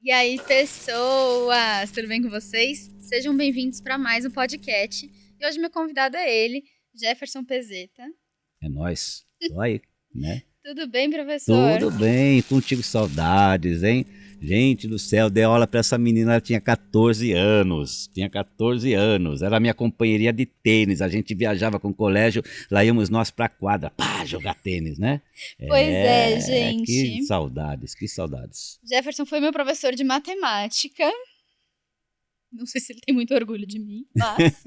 E aí, pessoas, tudo bem com vocês? Sejam bem-vindos para mais um podcast. E hoje meu convidado é ele, Jefferson Pezeta. É nóis. Tô aí, né? Tudo bem, professor? Tudo bem, contigo saudades, hein? Gente do céu, dei aula pra essa menina, ela tinha 14 anos. Tinha 14 anos. Era a minha companheirinha de tênis. A gente viajava com o colégio, lá íamos nós pra quadra, pá, jogar tênis, né? Pois é, Que gente. saudades, que saudades. Jefferson foi meu professor de matemática. Não sei se ele tem muito orgulho de mim, mas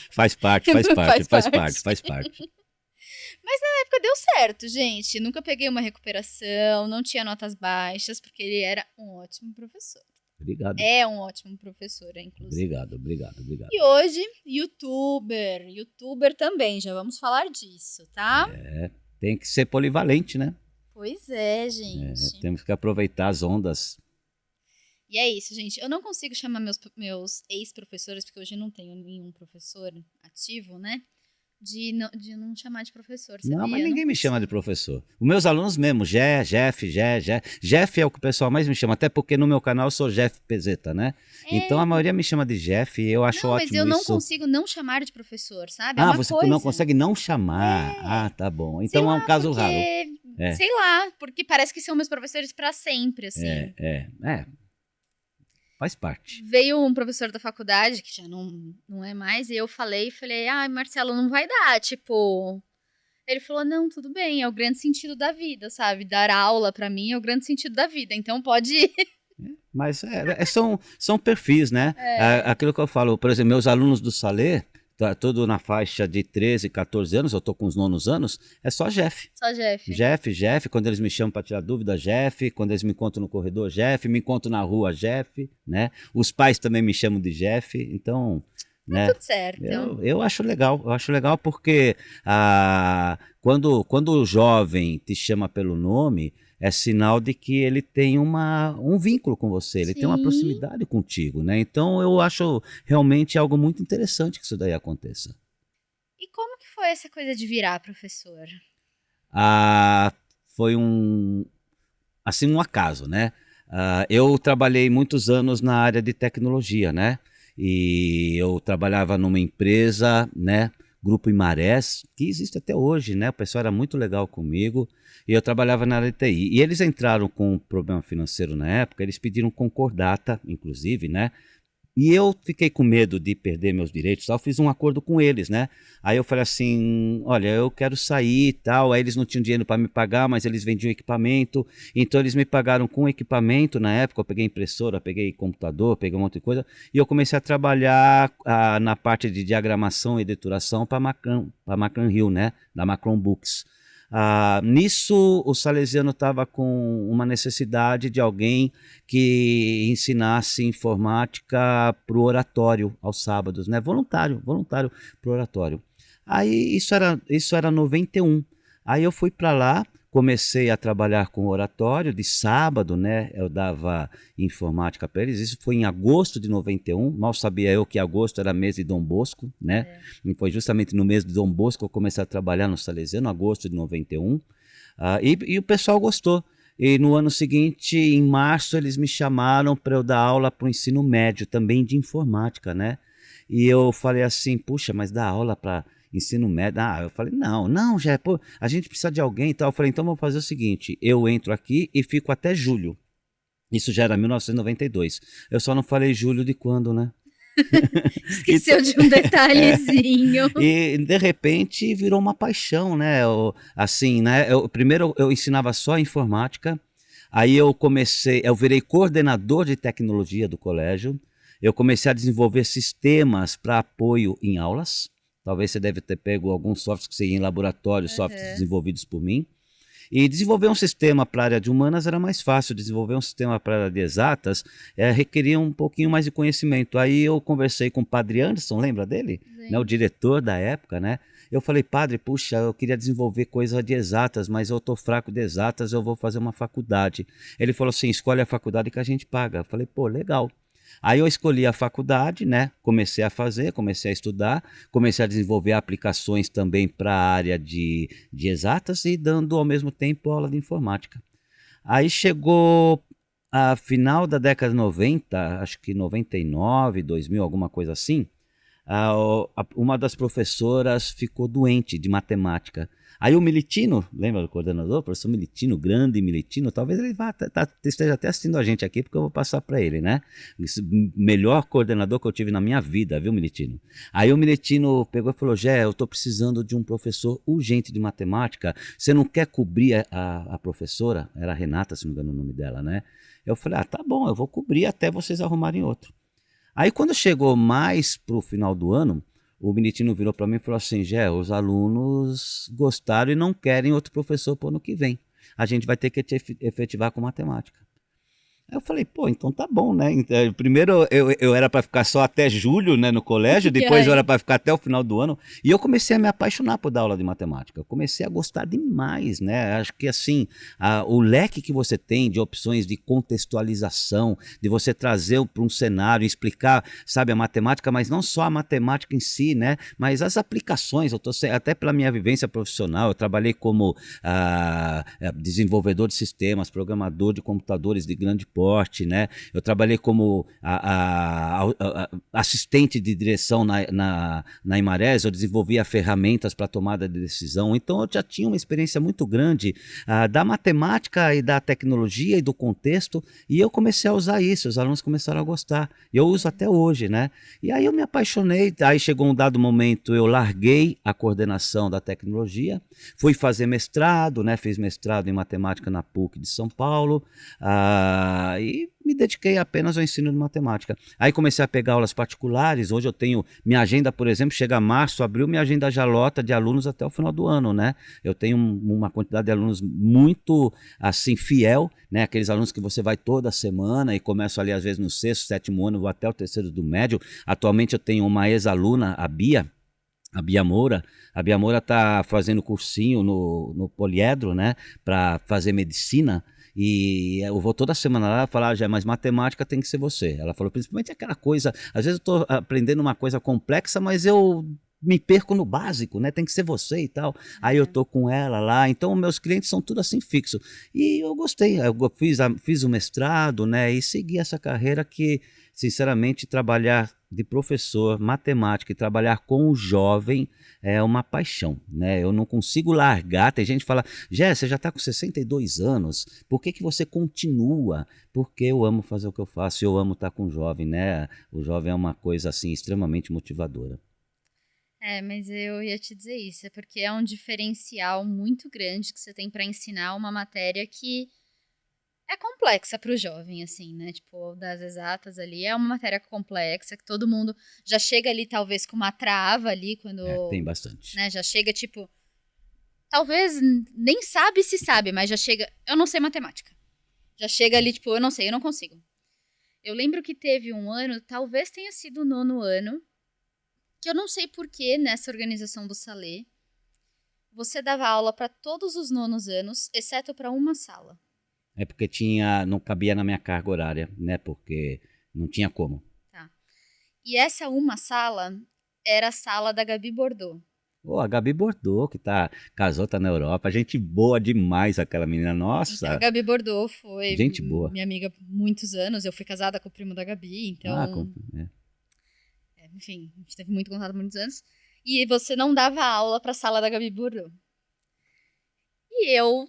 Faz parte, faz parte, faz parte, faz parte. Mas na época deu certo, gente. Nunca peguei uma recuperação, não tinha notas baixas, porque ele era um ótimo professor. Obrigado, É um ótimo professor, inclusive. obrigado. E hoje, youtuber também, já vamos falar disso, tá? Tem que ser polivalente, né? Pois é, gente. Temos que aproveitar as ondas. E é isso, gente. Eu não consigo chamar meus ex-professores, porque hoje eu não tenho nenhum professor ativo, né? De não chamar de professor, sabia? Não, mas Eu ninguém me consigo. chama de professor. Os meus alunos mesmo, Jeff. Jeff é o que o pessoal mais me chama, até porque no meu canal eu sou Jeff Pezeta, né? Então a maioria me chama de Jeff e eu acho Não, ótimo mas eu não isso. consigo não chamar de professor, sabe? É Ah, uma você coisa. não consegue não chamar. Ah, tá bom. Sei Então é lá, um caso porque... raro. É. Sei lá, porque parece que são meus professores pra sempre, assim. Faz parte. Veio um professor da faculdade, que já não é mais, e eu falei, Marcelo, não vai dar, tipo... Ele falou, não, tudo bem, é o grande sentido da vida, sabe? Dar aula pra mim é o grande sentido da vida, então pode ir. Mas são perfis, né? Aquilo que eu falo, por exemplo, meus alunos do Salê, tá tudo na faixa de 13, 14 anos, eu tô com os nonos anos, é só Jeff. Só Jeff. Jeff, quando eles me chamam para tirar dúvida, Jeff, quando eles me encontram no corredor, Jeff, me encontram na rua, Jeff, né? Os pais também me chamam de Jeff, então, né? Tudo certo. Eu acho legal porque quando o jovem te chama pelo nome, é sinal de que ele tem um vínculo com você, ele tem uma proximidade contigo, né? Então eu acho realmente algo muito interessante que isso daí aconteça. E como que foi essa coisa de virar professor? Foi um acaso, né? Eu trabalhei muitos anos na área de tecnologia, né? E eu trabalhava numa empresa, né? Grupo Imarés, que existe até hoje, né? O pessoal era muito legal comigo e eu trabalhava na área de TI. E eles entraram com um problema financeiro na época, eles pediram concordata, inclusive, né? E eu fiquei com medo de perder meus direitos, tal, fiz um acordo com eles, né? Aí eu falei assim, olha, eu quero sair e tal, aí eles não tinham dinheiro para me pagar, mas eles vendiam equipamento, então eles me pagaram com equipamento na época, eu peguei impressora, peguei computador, peguei um monte de coisa, e eu comecei a trabalhar na parte de diagramação e editoração para a Macron Hill, né? Da Macron Books. Nisso o Salesiano estava com uma necessidade de alguém que ensinasse informática para o oratório aos sábados, né? Voluntário para o oratório. Aí isso era 91. Aí eu fui para lá, comecei a trabalhar com oratório de sábado, né? Eu dava informática para eles. Isso foi em agosto de 91. Mal sabia eu que agosto era mês de Dom Bosco, né? E foi justamente no mês de Dom Bosco que eu comecei a trabalhar no Salesiano, agosto de 91. E o pessoal gostou. E no ano seguinte, em março, eles me chamaram para eu dar aula para o ensino médio, também de informática, né? E eu falei assim, puxa, mas dar aula para ensino médio? Eu falei, não, já, pô, a gente precisa de alguém e tal. Eu falei, então vamos fazer o seguinte, eu entro aqui e fico até julho. Isso já era 1992. Eu só não falei julho de quando, né? Esqueceu de um detalhezinho. E de repente virou uma paixão, né? Assim, né? Primeiro eu ensinava só informática, aí eu virei coordenador de tecnologia do colégio, eu comecei a desenvolver sistemas para apoio em aulas. Talvez você deve ter pego alguns softwares que você ia em laboratório, softwares desenvolvidos por mim. E desenvolver um sistema para a área de humanas era mais fácil, desenvolver um sistema para a área de exatas requeria um pouquinho mais de conhecimento. Aí eu conversei com o Padre Anderson, lembra dele? Né, o diretor da época, né? Eu falei, padre, puxa, eu queria desenvolver coisa de exatas, mas eu estou fraco de exatas, eu vou fazer uma faculdade. Ele falou assim, escolhe a faculdade que a gente paga. Eu falei, pô, legal. Aí eu escolhi a faculdade, né? Comecei a estudar, comecei a desenvolver aplicações também para a área de exatas e dando ao mesmo tempo aula de informática. Aí chegou a final da década de 90, acho que 99, 2000, alguma coisa assim, uma das professoras ficou doente de matemática. Aí o Militino, lembra do coordenador? O professor Militino, grande Militino, talvez ele esteja até assistindo a gente aqui, porque eu vou passar para ele, né? Esse melhor coordenador que eu tive na minha vida, viu, Militino? Aí o Militino pegou e falou: Gé, eu estou precisando de um professor urgente de matemática, você não quer cobrir a professora? Era a Renata, se não me engano o nome dela, né? Eu falei: tá bom, eu vou cobrir até vocês arrumarem outro. Aí quando chegou mais para o final do ano, o Benitino virou para mim e falou assim: Gé, os alunos gostaram e não querem outro professor para o ano que vem. A gente vai ter que te efetivar com matemática. Aí eu falei: pô, então tá bom, né? Então, primeiro eu era para ficar só até julho, né, no colégio, depois eu era para ficar até o final do ano, e eu comecei a me apaixonar por dar aula de matemática. Eu comecei a gostar demais, né? Acho que assim, o leque que você tem de opções de contextualização, de você trazer para um cenário, explicar, sabe, a matemática, mas não só a matemática em si, né? Mas as aplicações. Eu tô até pela minha vivência profissional, eu trabalhei como desenvolvedor de sistemas, programador de computadores de grande porte, né? Eu trabalhei como assistente de direção na Imarés, eu desenvolvia ferramentas para tomada de decisão, então eu já tinha uma experiência muito grande da matemática e da tecnologia e do contexto, e eu comecei a usar isso, os alunos começaram a gostar, e eu uso até hoje, né? E aí eu me apaixonei, aí chegou um dado momento, eu larguei a coordenação da tecnologia, fui fazer mestrado, né? Fiz mestrado em matemática na PUC de São Paulo, e me dediquei apenas ao ensino de matemática. Aí comecei a pegar aulas particulares. Hoje eu tenho minha agenda, por exemplo, chega março, abril, minha agenda já lota de alunos até o final do ano, né? Eu tenho uma quantidade de alunos muito, assim, fiel, né? Aqueles alunos que você vai toda semana e começam ali às vezes no sexto, sétimo ano, vou até o terceiro do médio. Atualmente eu tenho uma ex-aluna, a Bia Moura. A Bia Moura está fazendo cursinho no Poliedro, né? Para fazer medicina. E eu vou toda semana lá falar: já, mas matemática tem que ser você. Ela falou, principalmente aquela coisa, às vezes eu estou aprendendo uma coisa complexa, mas eu me perco no básico, né? Tem que ser você e tal. Aí eu tô com ela lá, então meus clientes são tudo assim fixo. E eu gostei, eu fiz o mestrado, né? E segui essa carreira que, sinceramente, trabalhar de professor, matemática e trabalhar com o jovem é uma paixão, né? Eu não consigo largar. Tem gente que fala: Gé, você já está com 62 anos, por que você continua? Porque eu amo fazer o que eu faço, eu amo estar com o jovem, né? O jovem é uma coisa assim extremamente motivadora. Mas eu ia te dizer isso, é porque é um diferencial muito grande que você tem para ensinar uma matéria que é complexa para o jovem, assim, né? Tipo, das exatas ali, é uma matéria complexa que todo mundo já chega ali, talvez, com uma trava ali, Tem quando, bastante. né, já chega, tipo, talvez nem sabe se sabe, mas já chega, eu não sei matemática. Já chega ali, tipo, eu não sei, eu não consigo. Eu lembro que teve um ano, talvez tenha sido o 9º ano, que eu não sei porquê nessa organização do Salê, você dava aula para todos os 9º anos, exceto para uma sala. É porque não cabia na minha carga horária, né? Porque não tinha como. Tá. E essa uma sala era a sala da Gabi Bordeaux. Ô, a Gabi Bordeaux, que casou, tá na Europa. Gente boa demais aquela menina, Então, a nossa. Gabi Bordeaux foi Gente boa. minha amiga por muitos anos. Eu fui casada com o primo da Gabi, então... enfim, a gente teve muito contato por muitos anos. E você não dava aula para a sala da Gabi Bordeaux. E eu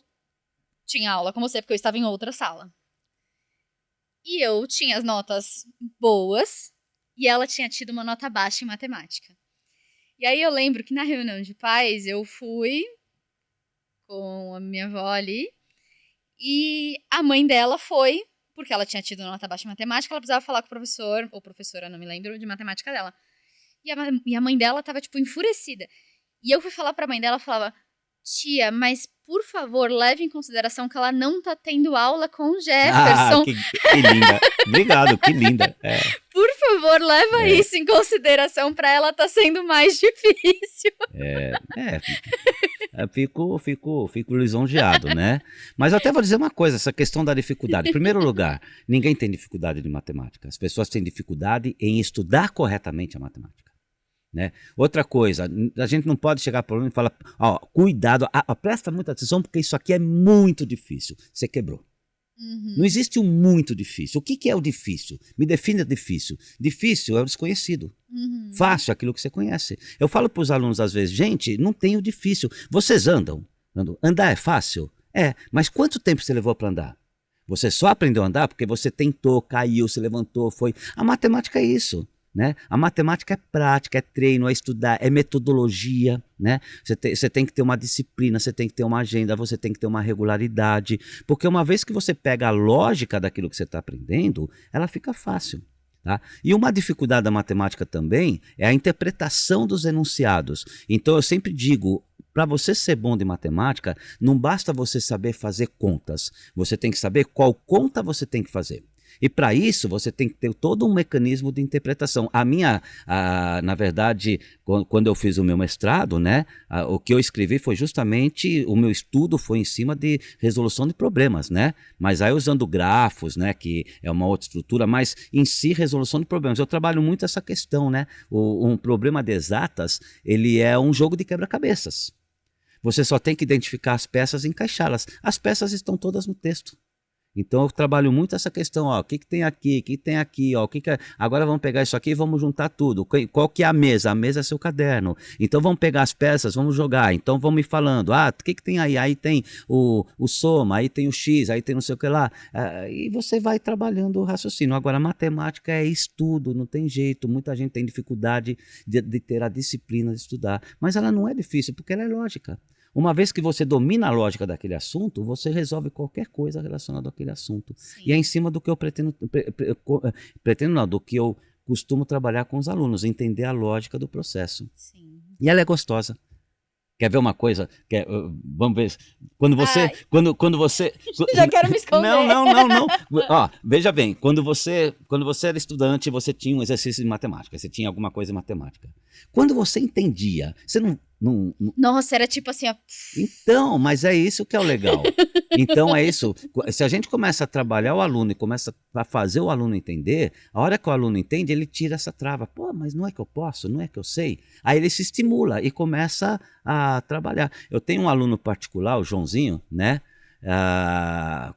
tinha aula com você, porque eu estava em outra sala. E eu tinha as notas boas, e ela tinha tido uma nota baixa em matemática. E aí eu lembro que na reunião de pais, eu fui com a minha avó ali, e a mãe dela foi, porque ela tinha tido nota baixa em matemática, ela precisava falar com o professor, ou professora, não me lembro, de matemática dela. E a mãe dela tava, tipo, enfurecida. E eu fui falar pra mãe dela, falava: tia, mas por favor, leve em consideração que ela não tá tendo aula com o Jefferson. Que linda. Obrigado, que linda. Por favor, leva isso em consideração, pra ela tá sendo mais difícil. Fico lisonjeado, né? Mas eu até vou dizer uma coisa, essa questão da dificuldade. Em primeiro lugar, ninguém tem dificuldade de matemática. As pessoas têm dificuldade em estudar corretamente a matemática. Né? Outra coisa, a gente não pode chegar para o aluno e falar: ó, cuidado, presta muita atenção porque isso aqui é muito difícil. Você quebrou. Não existe um muito difícil. O que é o difícil? Me define o difícil. Difícil é o desconhecido. Fácil é aquilo que você conhece. Eu falo para os alunos às vezes, gente, não tem o difícil. Vocês andam. Andar é fácil? É, mas quanto tempo você levou para andar? Você só aprendeu a andar porque você tentou, caiu, se levantou, foi. A matemática é isso. Né? A matemática é prática, é treino, é estudar, é metodologia, né? Você tem que ter uma disciplina, você tem que ter uma agenda, você tem que ter uma regularidade, porque uma vez que você pega a lógica daquilo que você está aprendendo, ela fica fácil. Tá? E uma dificuldade da matemática também é a interpretação dos enunciados. Então eu sempre digo, para você ser bom de matemática, não basta você saber fazer contas, você tem que saber qual conta você tem que fazer. E para isso você tem que ter todo um mecanismo de interpretação. Na verdade, quando eu fiz o meu mestrado, né, o que eu escrevi foi justamente, o meu estudo foi em cima de resolução de problemas, né? Mas aí usando grafos, né, que é uma outra estrutura, mas em si resolução de problemas. Eu trabalho muito essa questão, né? Um problema de exatas, ele é um jogo de quebra-cabeças. Você só tem que identificar as peças e encaixá-las. As peças estão todas no texto. Então eu trabalho muito essa questão, ó, o que tem aqui, o que tem aqui, ó, agora vamos pegar isso aqui e vamos juntar tudo. Qual que é a mesa? A mesa é seu caderno. Então vamos pegar as peças, vamos jogar. Então vamos me falando, o que tem aí? Aí tem o soma, aí tem o x, aí tem não sei o que lá. E você vai trabalhando o raciocínio. Agora, matemática é estudo, não tem jeito. Muita gente tem dificuldade de ter a disciplina de estudar. Mas ela não é difícil, porque ela é lógica. Uma vez que você domina a lógica daquele assunto, você resolve qualquer coisa relacionada àquele assunto. Sim. E é em cima do que eu do que eu costumo trabalhar com os alunos, entender a lógica do processo. Sim. E ela é gostosa. Quer ver uma coisa? Vamos ver. Quando você. Já quero me esconder. Não. Ó, veja bem, quando você era estudante, você tinha um exercício de matemática, você tinha alguma coisa em matemática. Quando você entendia, você não. Nossa, era tipo assim, ó. Então, mas é isso que é o legal. Então é isso. Se a gente começa a trabalhar o aluno e começa a fazer o aluno entender, a hora que o aluno entende, ele tira essa trava. Pô, mas não é que eu posso, não é que eu sei. Aí ele se estimula e começa a trabalhar. Eu tenho um aluno particular, o Joãozinho, né?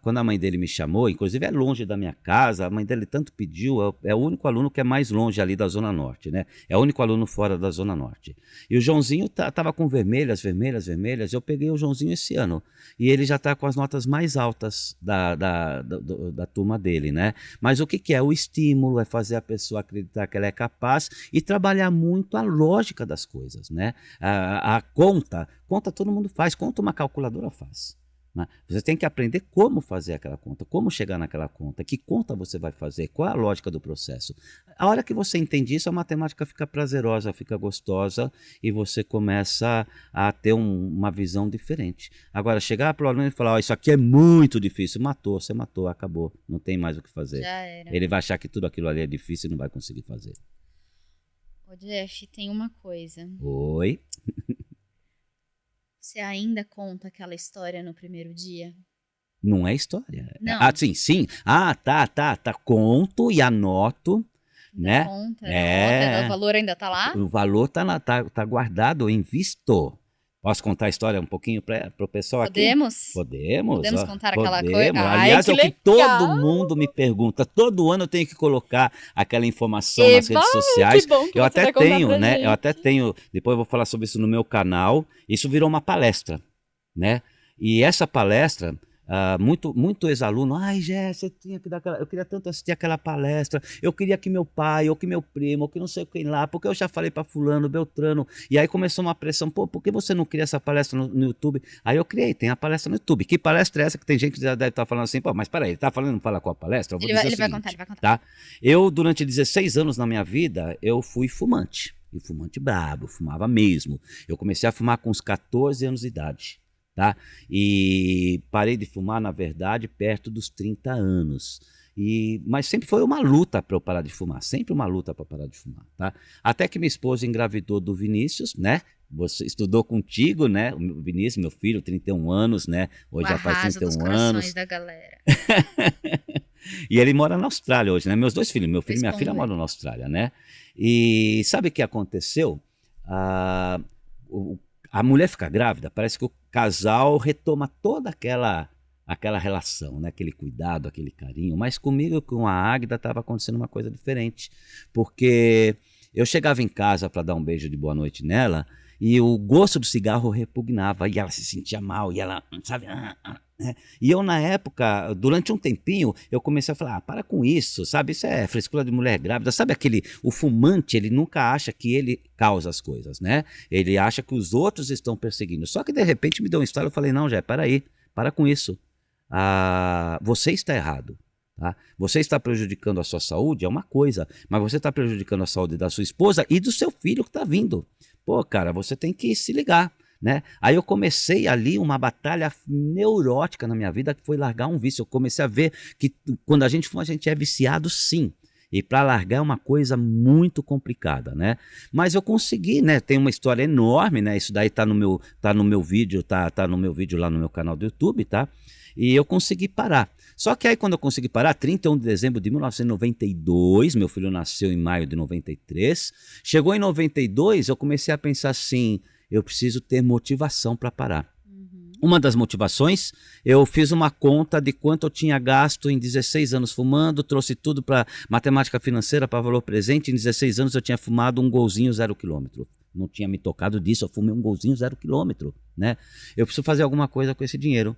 Quando a mãe dele me chamou, inclusive é longe da minha casa, a mãe dele tanto pediu, é o único aluno que é mais longe ali da Zona Norte, né? É o único aluno fora da Zona Norte. E o Joãozinho estava com vermelhas, eu peguei o Joãozinho esse ano, e ele já está com as notas mais altas da turma dele, né? Mas o que é? O estímulo é fazer a pessoa acreditar que ela é capaz e trabalhar muito a lógica das coisas, né? A conta todo mundo faz, conta uma calculadora faz. Você tem que aprender como fazer aquela conta, como chegar naquela conta, que conta você vai fazer, qual é a lógica do processo. A hora que você entende isso, a matemática fica prazerosa, fica gostosa e você começa a ter uma visão diferente. Agora, chegar para o aluno e falar, isso aqui é muito difícil, você matou, acabou, não tem mais o que fazer. Já era. Ele vai achar que tudo aquilo ali é difícil e não vai conseguir fazer. Ô Jeff, tem uma coisa. Oi? Você ainda conta aquela história no primeiro dia? Não é história. Não. Sim. Tá. Conto e anoto, né? Conta, anota, o valor ainda tá lá? O valor tá guardado, eu invisto. Posso contar a história um pouquinho para o pessoal aqui? Podemos? Podemos Contar aquela coisa? Aliás, é o que todo mundo me pergunta. Todo ano eu tenho que colocar aquela informação nas redes sociais. Que bom que eu você até vai contar tenho, pra né? gente. Eu até tenho. Depois eu vou falar sobre isso no meu canal. Isso virou uma palestra, né? E essa palestra, muito ex-aluno, você tinha que dar eu queria tanto assistir aquela palestra, eu queria que meu pai, ou que meu primo, ou que não sei quem lá, porque eu já falei para fulano, Beltrano, e aí começou uma pressão, por que você não cria essa palestra no YouTube? Aí eu criei, tem a palestra no YouTube. Que palestra é essa? Que tem gente que já deve estar falando assim, mas peraí, ele está falando, não fala qual a palestra? Eu vou dizer o seguinte, ele vai contar. Tá? Eu, durante 16 anos na minha vida, eu fui fumante, e fumante brabo, fumava mesmo. Eu comecei a fumar com uns 14 anos de idade. Tá? E parei de fumar, na verdade, perto dos 30 anos. Mas sempre foi uma luta para eu parar de fumar, sempre uma luta para parar de fumar. Tá? Até que minha esposa engravidou do Vinícius, né? Você estudou contigo, né? O Vinícius, meu filho, 31 anos, né? Hoje já faz 31 anos. Da galera. E ele mora na Austrália hoje, né? Meus dois filhos, meu filho e minha filha moram na Austrália, né? E sabe o que aconteceu? A mulher fica grávida, parece que o casal retoma toda aquela aquela relação, né? Aquele cuidado, aquele carinho. Mas comigo e com a Águida estava acontecendo uma coisa diferente, porque eu chegava em casa para dar um beijo de boa noite nela e o gosto do cigarro repugnava e ela se sentia mal e ela, sabe, né? E eu na época, durante um tempinho, eu comecei a falar, para com isso, sabe, isso é frescura de mulher grávida, sabe o fumante, ele nunca acha que ele causa as coisas, né? Ele acha que os outros estão perseguindo, só que de repente me deu um estalo, eu falei, não, Jé, peraí, para com isso, você está errado. Tá? Você está prejudicando a sua saúde, é uma coisa, mas você está prejudicando a saúde da sua esposa e do seu filho que está vindo. Pô, cara, você tem que se ligar, né? Aí eu comecei ali uma batalha neurótica na minha vida, que foi largar um vício. Eu comecei a ver que quando a gente fuma, a gente é viciado sim. E para largar é uma coisa muito complicada, né? Mas eu consegui, né? Tem uma história enorme, né? Isso daí tá no meu vídeo, tá no meu vídeo lá no meu canal do YouTube, tá? E eu consegui parar. Só que aí quando eu consegui parar, 31 de dezembro de 1992, meu filho nasceu em maio de 93, chegou em 92, eu comecei a pensar assim, eu preciso ter motivação para parar. Uma das motivações, eu fiz uma conta de quanto eu tinha gasto em 16 anos fumando, trouxe tudo para matemática financeira, para valor presente, em 16 anos eu tinha fumado um golzinho 0 quilômetro. Não tinha me tocado disso, eu fumei um golzinho 0 quilômetro, né? Eu preciso fazer alguma coisa com esse dinheiro.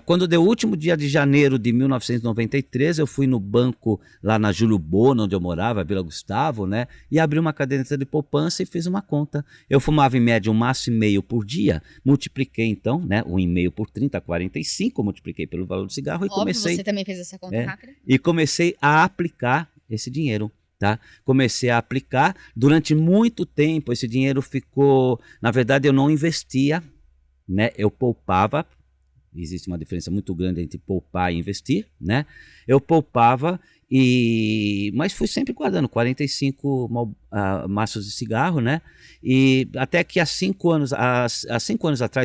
Quando deu o último dia de janeiro de 1993, eu fui no banco lá na Júlio Bono, onde eu morava, Vila Gustavo, né? E abri uma caderneta de poupança e fiz uma conta. Eu fumava em média 1,5 maço por dia, multipliquei então, né? 1,5 por 30, 45, multipliquei pelo valor do cigarro e Óbvio, comecei... você também fez essa conta rápida. E comecei a aplicar esse dinheiro. Tá? Comecei a aplicar, durante muito tempo esse dinheiro ficou, na verdade eu não investia, né? Eu poupava. Existe uma diferença muito grande entre poupar e investir, né? Eu poupava, mas fui sempre guardando 45 maços de cigarro, né? E até que há 5 anos atrás,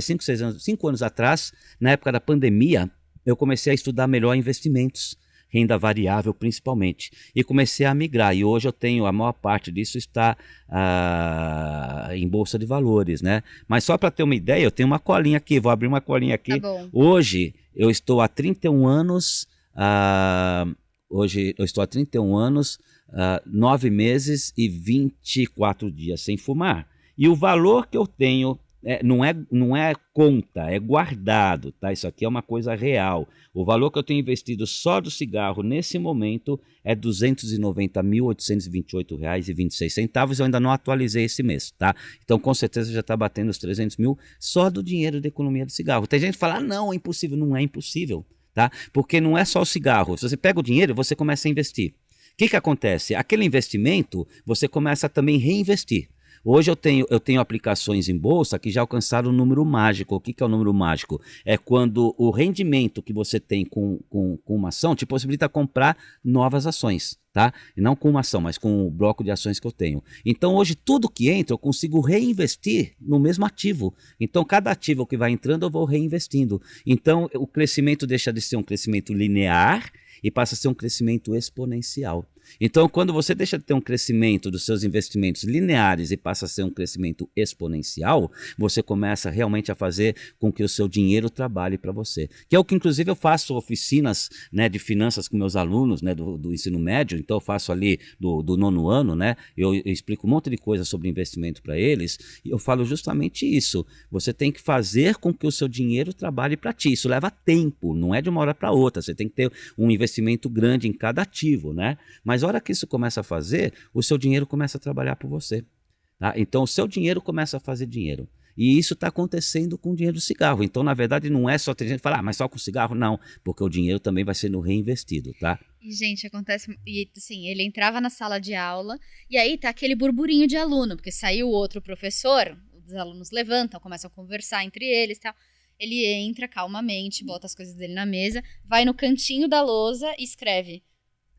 5 anos atrás, na época da pandemia, eu comecei a estudar melhor investimentos, renda variável principalmente, e comecei a migrar, e hoje eu tenho, a maior parte disso está em bolsa de valores, né? Mas só para ter uma ideia, eu tenho uma colinha aqui, vou abrir uma colinha aqui. Tá bom. Hoje eu estou há 31 anos, 9 meses e 24 dias sem fumar, e o valor que eu tenho não é conta, é guardado, tá? Isso aqui é uma coisa real. O valor que eu tenho investido só do cigarro nesse momento é R$ 290.828,26. Eu ainda não atualizei esse mês, tá? Então com certeza já está batendo os 300 mil só do dinheiro da economia do cigarro. Tem gente que fala, não, é impossível. Não é impossível, tá? Porque não é só o cigarro. Se você pega o dinheiro, você começa a investir. O que acontece? Aquele investimento, você começa a também reinvestir. Hoje eu tenho aplicações em bolsa que já alcançaram o número mágico. O que é o número mágico? É quando o rendimento que você tem com uma ação te possibilita comprar novas ações, tá? E não com uma ação, mas com o bloco de ações que eu tenho. Então hoje tudo que entra eu consigo reinvestir no mesmo ativo. Então cada ativo que vai entrando eu vou reinvestindo. Então o crescimento deixa de ser um crescimento linear e passa a ser um crescimento exponencial. Então, quando você deixa de ter um crescimento dos seus investimentos lineares e passa a ser um crescimento exponencial, você começa realmente a fazer com que o seu dinheiro trabalhe para você. Que é o que, inclusive, eu faço oficinas, né, de finanças com meus alunos, né, do ensino médio. Então, eu faço ali do 9º ano, né, eu explico um monte de coisa sobre investimento para eles e eu falo justamente isso. Você tem que fazer com que o seu dinheiro trabalhe para ti. Isso leva tempo, não é de uma hora para outra. Você tem que ter um investimento grande em cada ativo, né? Mas a hora que isso começa a fazer, o seu dinheiro começa a trabalhar por você. Tá? Então, o seu dinheiro começa a fazer dinheiro. E isso está acontecendo com o dinheiro do cigarro. Então, na verdade, não é só ter gente que fala, mas só com cigarro? Não, porque o dinheiro também vai sendo reinvestido, tá? E, gente, acontece... E, assim, ele entrava na sala de aula e aí tá aquele burburinho de aluno, porque saiu outro professor, os alunos levantam, começam a conversar entre eles e tal. Ele entra calmamente, bota as coisas dele na mesa, vai no cantinho da lousa e escreve...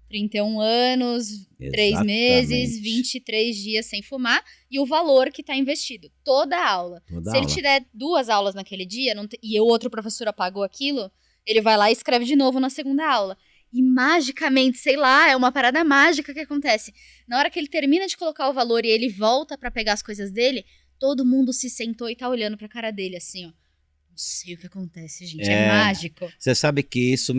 31 anos, 3 meses, 23 dias sem fumar e o valor que está investido. Toda a aula. Se ele tiver 2 aulas naquele dia e o outro professor apagou aquilo, ele vai lá e escreve de novo na segunda aula. E magicamente, sei lá, é uma parada mágica que acontece. Na hora que ele termina de colocar o valor e ele volta para pegar as coisas dele, todo mundo se sentou e tá olhando pra cara dele assim, ó. sei o que acontece, gente. É mágico. Você sabe que isso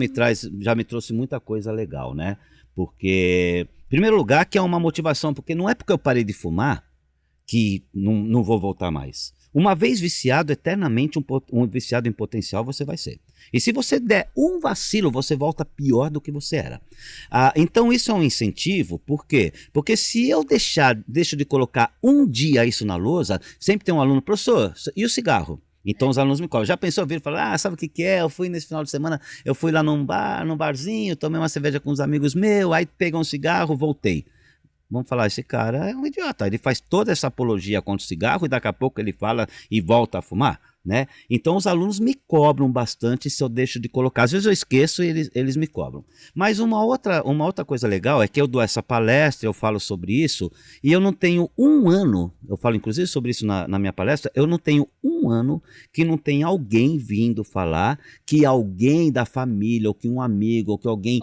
já me trouxe muita coisa legal, né? Porque, em primeiro lugar, que é uma motivação, porque não é porque eu parei de fumar que não vou voltar mais. Uma vez viciado, eternamente um viciado em potencial você vai ser. E se você der um vacilo, você volta pior do que você era. Então isso é um incentivo, por quê? Porque se eu deixo de colocar um dia isso na lousa, sempre tem um aluno, professor, e o cigarro? Então os alunos me cobram. Já pensou, vir e falar, sabe o que é? Eu fui nesse final de semana, eu fui lá num barzinho, tomei uma cerveja com uns amigos meus, aí peguei um cigarro, voltei. Vamos falar, esse cara é um idiota. Ele faz toda essa apologia contra o cigarro e daqui a pouco ele fala e volta a fumar, né? Então os alunos me cobram bastante se eu deixo de colocar. Às vezes eu esqueço e eles me cobram. Mas uma outra coisa legal é que eu dou essa palestra, eu falo sobre isso e eu não tenho um ano, eu falo inclusive sobre isso na minha palestra, eu não tenho um ano que não tem alguém vindo falar que alguém da família ou que um amigo ou que alguém,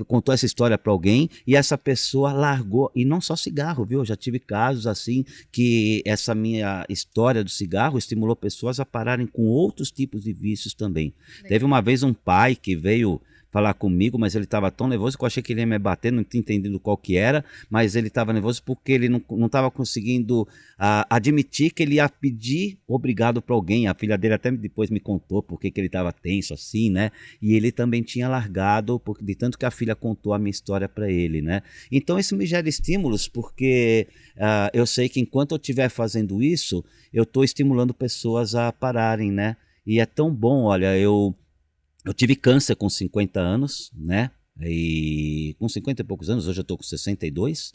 contou essa história para alguém e essa pessoa largou, e não só cigarro, viu? Eu já tive casos assim que essa minha história do cigarro estimulou pessoas a pararem com outros tipos de vícios também. Legal. Teve uma vez um pai que veio falar comigo, mas ele estava tão nervoso que eu achei que ele ia me bater, não tinha entendido qual que era, mas ele estava nervoso porque ele não estava conseguindo admitir que ele ia pedir obrigado para alguém. A filha dele até depois me contou porque que ele estava tenso assim, né? E ele também tinha largado, de tanto que a filha contou a minha história para ele, né? Então isso me gera estímulos porque eu sei que enquanto eu estiver fazendo isso, eu estou estimulando pessoas a pararem, né? E é tão bom, olha, eu tive câncer com 50 anos, né? E com 50 e poucos anos, hoje eu estou com 62.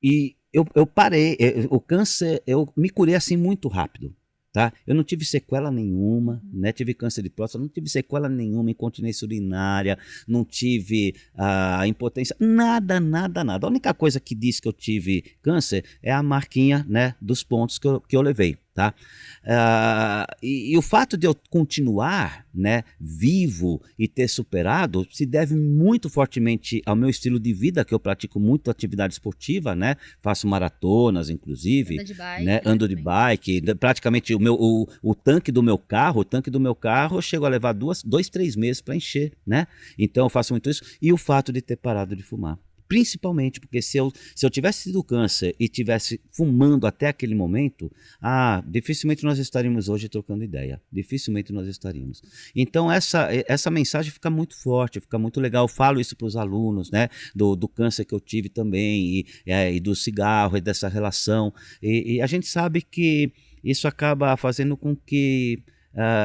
E eu parei, o câncer, eu me curei assim muito rápido, tá? Eu não tive sequela nenhuma, né? Tive câncer de próstata, não tive sequela nenhuma, incontinência urinária, não tive impotência, nada. A única coisa que diz que eu tive câncer é a marquinha, né, dos pontos que eu levei. Tá? E o fato de eu continuar, né, vivo e ter superado se deve muito fortemente ao meu estilo de vida, que eu pratico muito atividade esportiva, né? Faço maratonas, inclusive, ando de bike, praticamente o tanque do meu carro, eu chego a levar 2-3 meses para encher, né? Então eu faço muito isso, e o fato de ter parado de fumar. Principalmente porque se eu tivesse tido câncer e tivesse fumando até aquele momento, dificilmente nós estaríamos hoje trocando ideia. Dificilmente nós estaríamos. Então essa mensagem fica muito forte, fica muito legal. Eu falo isso para os alunos, né? Do câncer que eu tive também, e do cigarro, e dessa relação. E a gente sabe que isso acaba fazendo com que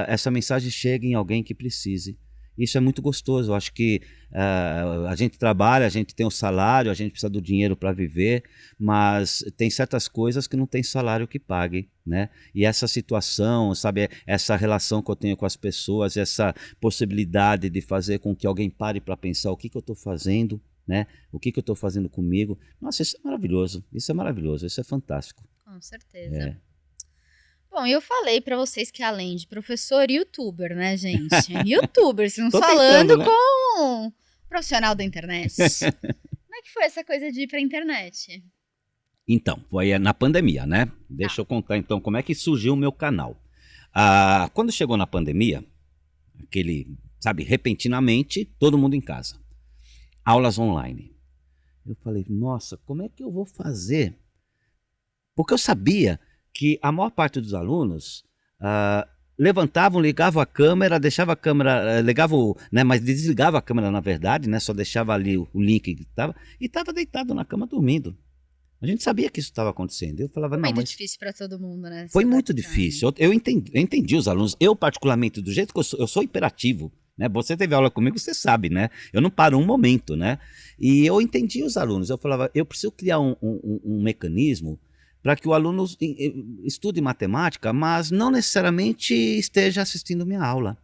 essa mensagem chegue em alguém que precise. Isso é muito gostoso. Eu acho que a gente trabalha, a gente tem o salário, a gente precisa do dinheiro para viver, mas tem certas coisas que não tem salário que pague, né? E essa situação, sabe, essa relação que eu tenho com as pessoas, essa possibilidade de fazer com que alguém pare para pensar o que eu estou fazendo, né? O que eu estou fazendo comigo. Nossa, isso é maravilhoso, isso é fantástico. Com certeza. Bom, eu falei pra vocês que além de professor, youtuber, né, gente? Youtuber, estamos falando né? Com um profissional da internet. Como é que foi essa coisa de ir pra internet? Então, foi na pandemia, né? Deixa eu contar então como é que surgiu o meu canal. Quando chegou na pandemia, repentinamente, todo mundo em casa. Aulas online. Eu falei, nossa, como é que eu vou fazer? Porque eu sabia que a maior parte dos alunos levantavam, ligavam a câmera, deixava a câmera, mas desligava a câmera na verdade, né? Só deixava ali o link que estava deitado na cama dormindo. A gente sabia que isso estava acontecendo. Eu falava, não, mas difícil para todo mundo, né? Foi muito difícil. Eu entendi os alunos. Eu particularmente, do jeito que eu sou hiperativo, né? Você teve aula comigo, você sabe, né? Eu não paro um momento, né? E eu entendi os alunos. Eu falava, eu preciso criar um mecanismo para que o aluno estude matemática, mas não necessariamente esteja assistindo minha aula.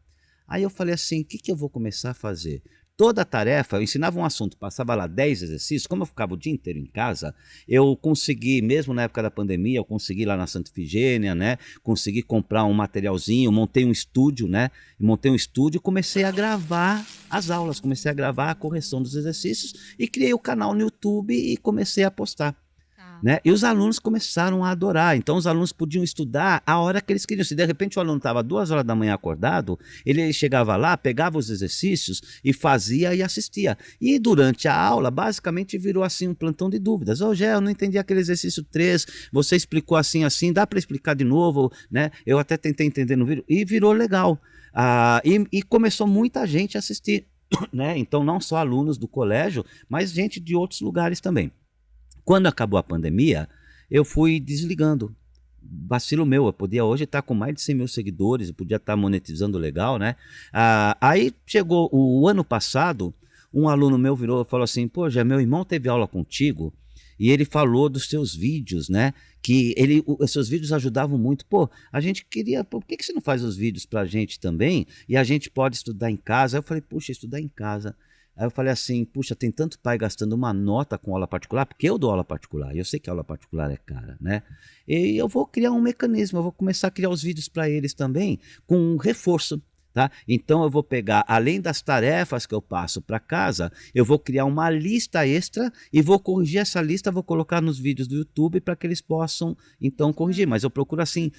Aí eu falei assim, o que eu vou começar a fazer? Toda a tarefa, eu ensinava um assunto, passava lá 10 exercícios, como eu ficava o dia inteiro em casa, eu consegui, mesmo na época da pandemia, eu consegui lá na Santa Efigênia, né? Consegui comprar um materialzinho, montei um estúdio, né? E comecei a gravar as aulas, comecei a gravar a correção dos exercícios e criei o canal no YouTube e comecei a postar. né? E os alunos começaram a adorar. Então, os alunos podiam estudar a hora que eles queriam. Se de repente o aluno estava 2 horas da manhã acordado, ele chegava lá, pegava os exercícios e fazia e assistia. E durante a aula, basicamente virou assim um plantão de dúvidas. Ô, Gé, eu não entendi aquele exercício 3, você explicou assim, assim, dá para explicar de novo, né? Eu até tentei entender no vídeo e virou legal. E começou muita gente a assistir, né? Então, não só alunos do colégio, mas gente de outros lugares também. Quando acabou a pandemia, eu fui desligando. Vacilo meu, eu podia hoje estar com mais de 100 mil seguidores, eu podia estar monetizando legal, né? Aí chegou o ano passado, um aluno meu virou e falou assim, pô, já meu irmão teve aula contigo e ele falou dos seus vídeos, né? Que os seus vídeos ajudavam muito. Pô, a gente queria, por que você não faz os vídeos pra gente também? E a gente pode estudar em casa. Aí eu falei, puxa, estudar em casa. Aí eu falei assim, puxa, tem tanto pai gastando uma nota com aula particular, porque eu dou aula particular, e eu sei que a aula particular é cara, né? E eu vou criar um mecanismo, eu vou começar a criar os vídeos para eles também, com um reforço. Tá? Então eu vou pegar, além das tarefas que eu passo para casa, eu vou criar uma lista extra e vou corrigir essa lista, vou colocar nos vídeos do YouTube para que eles possam então corrigir. Mas eu procuro assim,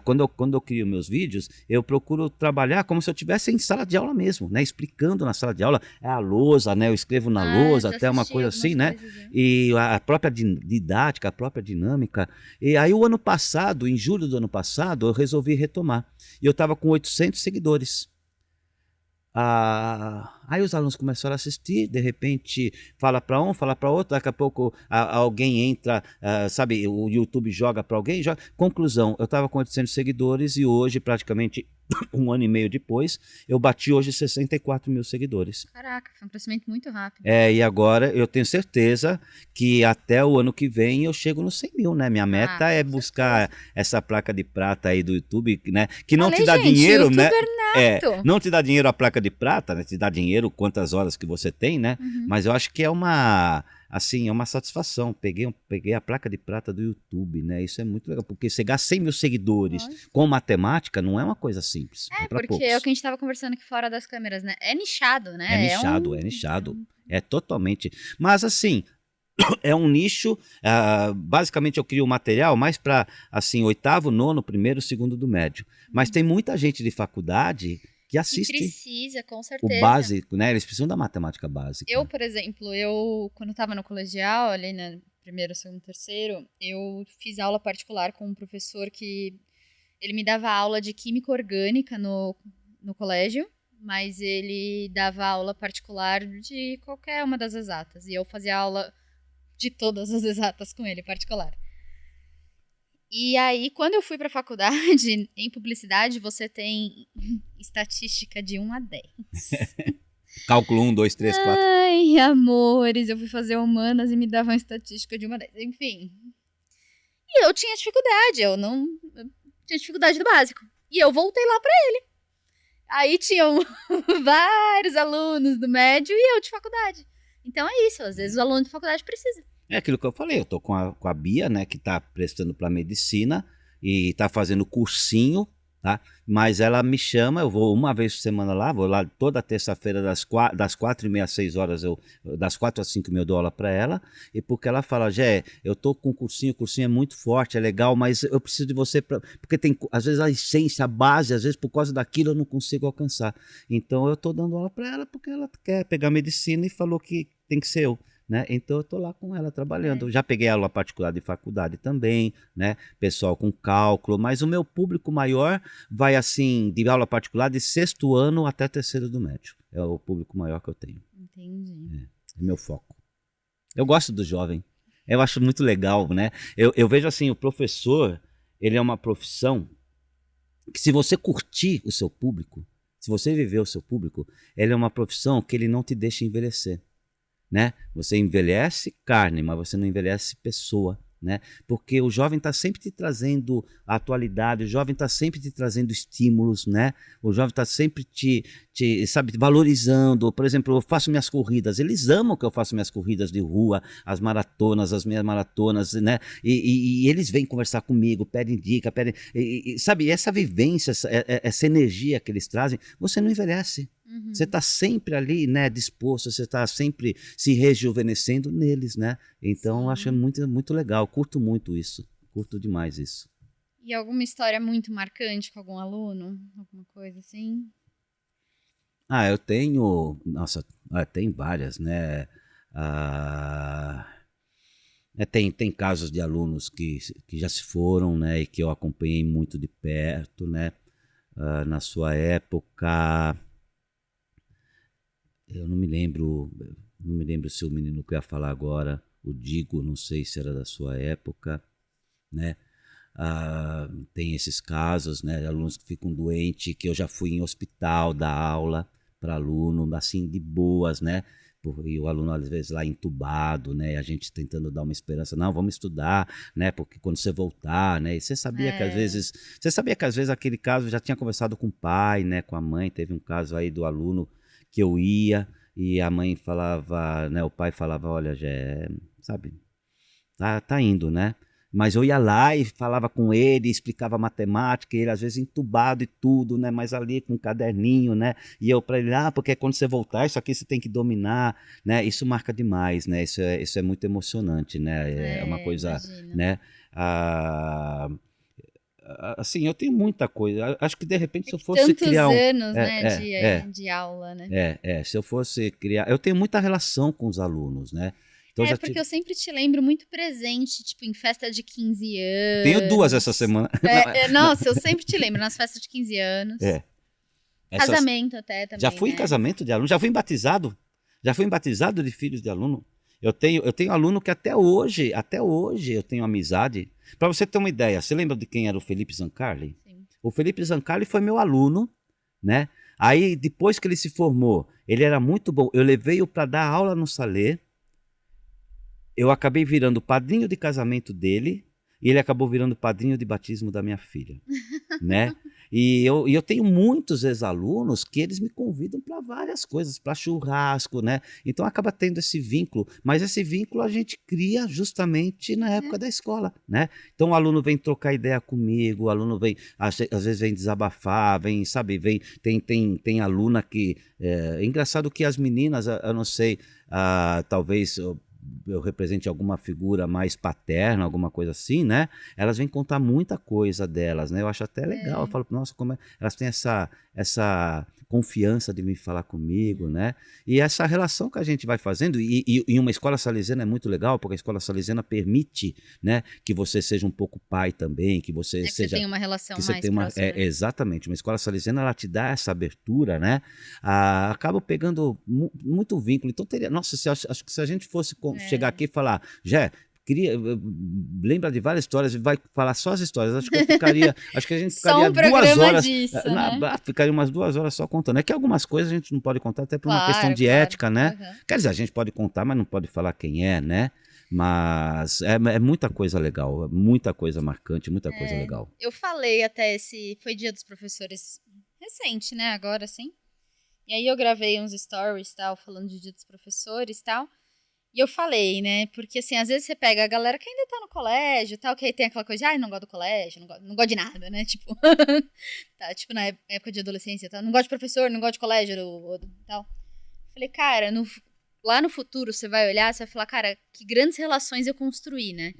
quando eu crio meus vídeos, eu procuro trabalhar como se eu estivesse em sala de aula mesmo, né? Explicando na sala de aula, a lousa, né? Eu escrevo na lousa, até uma coisa assim, né? E a própria didática, a própria dinâmica. E aí o ano passado, em julho do ano passado, eu resolvi retomar. E eu estava com 800 seguidores. Aí os alunos começaram a assistir, de repente fala para um, fala para outro, daqui a pouco alguém entra, sabe, o YouTube joga para alguém, joga. Conclusão, eu estava com 800 seguidores e hoje, praticamente um ano e meio depois, eu bati hoje 64 mil seguidores. Caraca, foi um crescimento muito rápido. E agora eu tenho certeza que até o ano que vem eu chego nos 100 mil, né? Minha meta é buscar essa placa de prata aí do YouTube, né? Que não te dá dinheiro, né? Não te dá dinheiro a placa de prata, né? Te dá dinheiro quantas horas que você tem, né? Mas eu acho que é uma satisfação. Peguei a placa de prata do YouTube, né? Isso é muito legal, porque chegar a 100 mil seguidores com matemática não é uma coisa simples. Porque poucos. É o que a gente estava conversando aqui fora das câmeras, né? É nichado, né? É nichado. É totalmente. Mas assim, é um nicho, basicamente eu crio material mais para, assim, 8º, 9º, 1º, 2º do médio. Mas tem muita gente de faculdade que assiste. Que precisa, com certeza. O básico, né? Eles precisam da matemática básica. Eu, por exemplo, quando estava no colegial, ali na 1º, 2º, 3º, eu fiz aula particular com um professor que ele me dava aula de química orgânica no colégio, mas ele dava aula particular de qualquer uma das exatas. E eu fazia aula de todas as exatas com ele, particular. E aí, quando eu fui para a faculdade, em publicidade, você tem estatística de 1 a 10. Cálculo 1, 2, 3, 4. Ai, amores, eu fui fazer humanas e me davam estatística de 1 a 10. Enfim. E eu tinha dificuldade, eu tinha dificuldade do básico. E eu voltei lá para ele. Aí tinham vários alunos do médio e eu de faculdade. Então é isso, às vezes o aluno de faculdade precisa. É aquilo que eu falei, eu tô com a Bia, né, que tá prestando para medicina e tá fazendo cursinho, tá? Mas ela me chama, eu vou uma vez por semana lá, vou lá toda terça-feira das 4h30 às 6 horas, das 4 às 5 eu dou aula para ela, e porque ela fala, Gé, eu tô com o cursinho é muito forte, é legal, mas eu preciso de você, porque tem, às vezes a essência, a base, às vezes por causa daquilo eu não consigo alcançar. Então eu tô dando aula para ela porque ela quer pegar medicina e falou que tem que ser eu. Né? Então eu estou lá com ela trabalhando. Já peguei aula particular de faculdade também, né? Pessoal com cálculo, mas o meu público maior vai assim, de aula particular de 6º ano até 3º do médio. É o público maior que eu tenho. Entendi. É meu foco. Eu gosto do jovem. Eu acho muito legal, né? Eu vejo assim, o professor, ele é uma profissão que se você curtir o seu público, se você viver o seu público, ele é uma profissão que ele não te deixa envelhecer. Né? Você envelhece carne, mas você não envelhece pessoa, né? Porque o jovem está sempre te trazendo a atualidade, o jovem está sempre te trazendo estímulos, né? O jovem está sempre sabe, valorizando. Por exemplo, eu faço minhas corridas, eles amam que eu faço minhas corridas de rua, as maratonas, as minhas maratonas, né? E eles vêm conversar comigo, pedem dica, sabe, essa vivência, essa energia que eles trazem, você não envelhece. Você está sempre ali, né, disposto, você está sempre se rejuvenescendo neles, né? Então, eu acho muito, muito legal, curto muito isso, curto demais isso. E alguma história muito marcante com algum aluno? Alguma coisa assim? Eu tenho, nossa, tem várias, né? Tem casos de alunos que já se foram, né, e que eu acompanhei muito de perto, né? Na sua época, eu não me lembro se o menino que eu ia falar agora, o Digo, não sei se era da sua época, né? Tem esses casos, né, de alunos que ficam doentes, que eu já fui em hospital dar aula para aluno, assim, de boas, né? E o aluno, às vezes, lá entubado, né? E a gente tentando dar uma esperança, não, vamos estudar, né? Porque quando você voltar, né? E você sabia que às vezes aquele caso já tinha conversado com o pai, né? Com a mãe, teve um caso aí do aluno que eu ia e a mãe falava, né? O pai falava, olha, já sabe, tá indo, né? Mas eu ia lá e falava com ele, explicava matemática, e ele às vezes entubado e tudo, né? Mas ali com um caderninho, né? E eu para ele, porque quando você voltar, isso aqui você tem que dominar, né? Isso marca demais, né? Isso é muito emocionante, né? É uma coisa, imagino. né? Assim, eu tenho muita coisa. Acho que de repente se eu fosse Tantos criar anos, né, de aula, né? se eu fosse criar, eu tenho muita relação com os alunos, né? Então, porque eu sempre te lembro muito presente, tipo, em festa de 15 anos. Tenho duas essa semana. Nossa, eu sempre te lembro, nas festas de 15 anos. Casamento até também, já fui em casamento de aluno, já fui em batizado. Já fui em batizado de filhos de aluno. Eu tenho aluno que até hoje eu tenho amizade. Para você ter uma ideia, você lembra de quem era o Felipe Zancarli? Sim. O Felipe Zancarli foi meu aluno, né? Aí, depois que ele se formou, ele era muito bom. Eu levei-o para dar aula no Salê. Eu acabei virando padrinho de casamento dele e ele acabou virando padrinho de batismo da minha filha, né? E eu tenho muitos ex-alunos que eles me convidam para várias coisas, para churrasco, né? Então acaba tendo esse vínculo, mas esse vínculo a gente cria justamente na época da escola, né? Então o aluno vem trocar ideia comigo, o aluno vem, às vezes vem desabafar, tem aluna que... É engraçado que as meninas, eu não sei, talvez... eu represente alguma figura mais paterna, alguma coisa assim, né? Elas vêm contar muita coisa delas, né? Eu acho até legal. Eu falo, nossa, como elas têm essa confiança de me falar comigo, né? E essa relação que a gente vai fazendo, e uma escola salesiana é muito legal, porque a escola salesiana permite, né, que você seja um pouco pai também, que você seja... você tem uma relação mais próxima. Exatamente. Uma escola salesiana, ela te dá essa abertura, né? Acaba pegando muito vínculo. Então, acho que se a gente fosse chegar aqui e falar, lembra de várias histórias e vai falar só as histórias. Acho que a gente ficaria 2 horas. Disso, né? Ficaria umas 2 horas só contando. É que algumas coisas a gente não pode contar, até por uma questão de ética, né? Uhum. Quer dizer, a gente pode contar, mas não pode falar quem é, né? Mas é muita coisa legal, muita coisa marcante, muita coisa legal. Eu falei até foi Dia dos Professores recente, né? Agora sim. E aí eu gravei uns stories, tal, falando de Dia dos Professores, tal. E eu falei, né, porque assim, às vezes você pega a galera que ainda tá no colégio, tal, que aí tem aquela coisa de, não gosto do colégio, não gosto de nada, né, tipo, tá, tipo na época de adolescência, tá, não gosto de professor, não gosto de colégio, tal. Falei, cara, lá no futuro você vai olhar, você vai falar, cara, que grandes relações eu construí, né?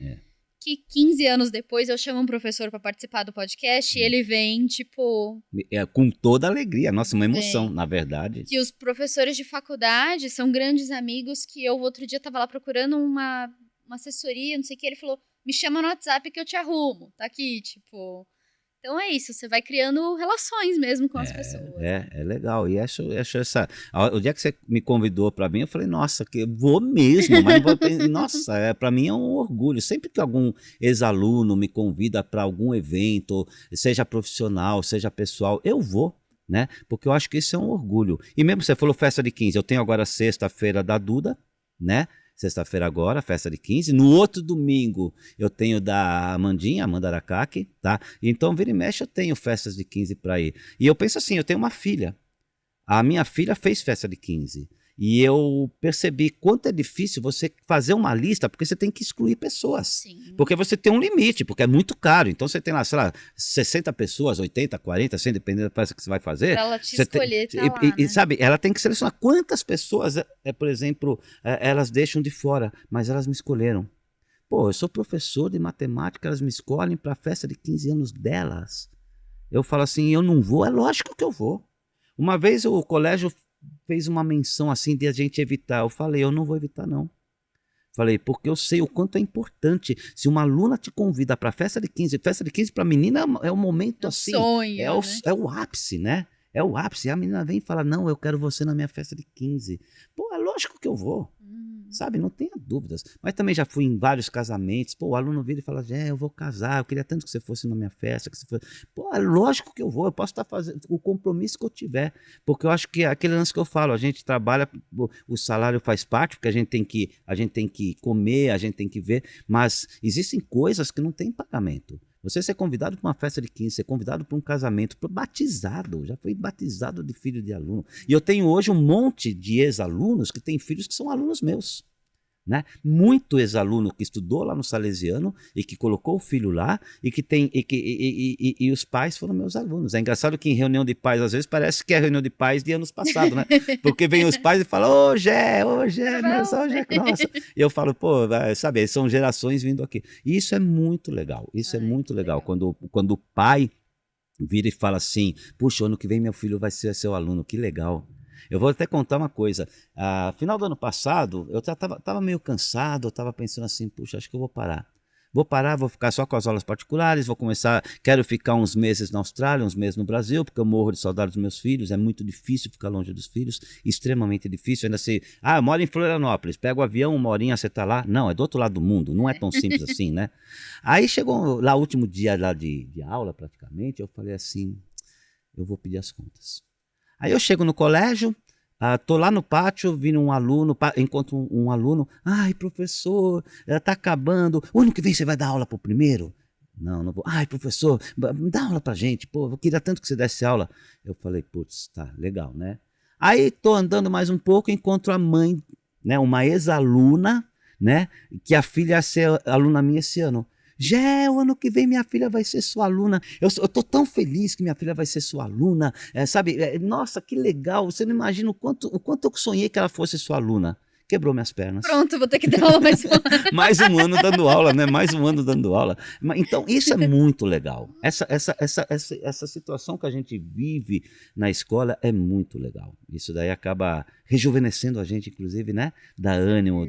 Que 15 anos depois eu chamo um professor para participar do podcast e ele vem, tipo... com toda alegria, nossa, uma emoção, na verdade. Que os professores de faculdade são grandes amigos que eu outro dia tava lá procurando uma assessoria, não sei o que, ele falou, me chama no WhatsApp que eu te arrumo, tá aqui, tipo... Então é isso, você vai criando relações mesmo com as pessoas. É legal. E acho o dia que você me convidou para mim, eu falei, nossa, que eu vou mesmo. Mas nossa, para mim é um orgulho. Sempre que algum ex-aluno me convida para algum evento, seja profissional, seja pessoal, eu vou, né? Porque eu acho que isso é um orgulho. E mesmo você falou festa de 15, eu tenho agora sexta-feira da Duda, né? Sexta-feira agora, festa de 15. No outro domingo eu tenho da Amandinha, Amanda Aracaki, tá? Então, vira e mexe, eu tenho festas de 15 para ir. E eu penso assim, eu tenho uma filha. A minha filha fez festa de 15. E eu percebi quanto é difícil você fazer uma lista, porque você tem que excluir pessoas. Sim. Porque você tem um limite, porque é muito caro. Então você tem lá, sei lá, 60 pessoas, 80, 40, 100, dependendo da peça que você vai fazer. Pra ela te Você tem, escolher, tá lá, e né? sabe, ela tem que selecionar quantas pessoas, por exemplo, elas deixam de fora, mas elas me escolheram. Pô, eu sou professor de matemática, elas me escolhem para a festa de 15 anos delas. Eu falo assim, eu não vou, é lógico que eu vou. Uma vez o colégio fez uma menção assim de a gente evitar. Eu falei, eu não vou evitar não. Falei, porque eu sei o quanto é importante. Se uma aluna te convida para festa de 15 para menina é um momento É um assim, sonho, né? é o ápice, né? É o ápice. E a menina vem e fala, não, eu quero você na minha festa de 15. Pô, é lógico que eu vou. Sabe, não tenha dúvidas. Mas também já fui em vários casamentos. Pô, o aluno vira e fala, eu vou casar, eu queria tanto que você fosse na minha festa. Que você fosse... Pô, é lógico que eu vou, eu posso estar fazendo o compromisso que eu tiver. Porque eu acho que é aquele lance que eu falo, a gente trabalha, o salário faz parte, porque a gente tem que comer, a gente tem que ver, mas existem coisas que não tem pagamento. Você ser convidado para uma festa de 15, ser convidado para um casamento, para batizado, já fui batizado de filho de aluno. E eu tenho hoje um monte de ex-alunos que têm filhos que são alunos meus. Né? Muito ex-aluno que estudou lá no Salesiano e que colocou o filho lá e que tem e os pais foram meus alunos. É engraçado que em reunião de pais às vezes parece que é reunião de pais de anos passados, né? Porque vem os pais e falam, ô Gé, nossa, nossa. E eu falo, pô, sabe, são gerações vindo aqui. E isso é muito legal. Isso é muito legal. Quando o pai vira e fala assim, puxa, ano que vem meu filho vai ser seu aluno, que legal. Eu vou até contar uma coisa. Final do ano passado, eu estava meio cansado, eu estava pensando assim, puxa, acho que eu vou parar. Vou ficar só com as aulas particulares, quero ficar uns meses na Austrália, uns meses no Brasil, porque eu morro de saudade dos meus filhos, é muito difícil ficar longe dos filhos, extremamente difícil, ainda assim, eu moro em Florianópolis, pego o avião, 1 horinha, você está lá. Não, é do outro lado do mundo, não é tão simples assim, né? Aí chegou lá o último dia lá de aula, praticamente, eu falei assim, eu vou pedir as contas. Aí eu chego no colégio, tô lá no pátio, vindo um aluno, encontro um aluno, ai professor, tá acabando, o ano que vem você vai dar aula pro primeiro? Não, não vou. Ai professor, dá aula pra gente, pô, eu queria tanto que você desse aula. Eu falei, putz, tá, legal, né? Aí tô andando mais um pouco, encontro a mãe, né, uma ex-aluna, né, que a filha ia ser aluna minha esse ano. O ano que vem minha filha vai ser sua aluna. Eu tô tão feliz que minha filha vai ser sua aluna. Sabe? Nossa, que legal. Você não imagina o quanto eu sonhei que ela fosse sua aluna. Quebrou minhas pernas. Pronto, vou ter que dar aula mais um ano. Mais um ano dando aula, né? Mais um ano dando aula. Então, isso é muito legal. Essa situação que a gente vive na escola é muito legal. Isso daí acaba rejuvenescendo a gente, inclusive, né? Dá ânimo,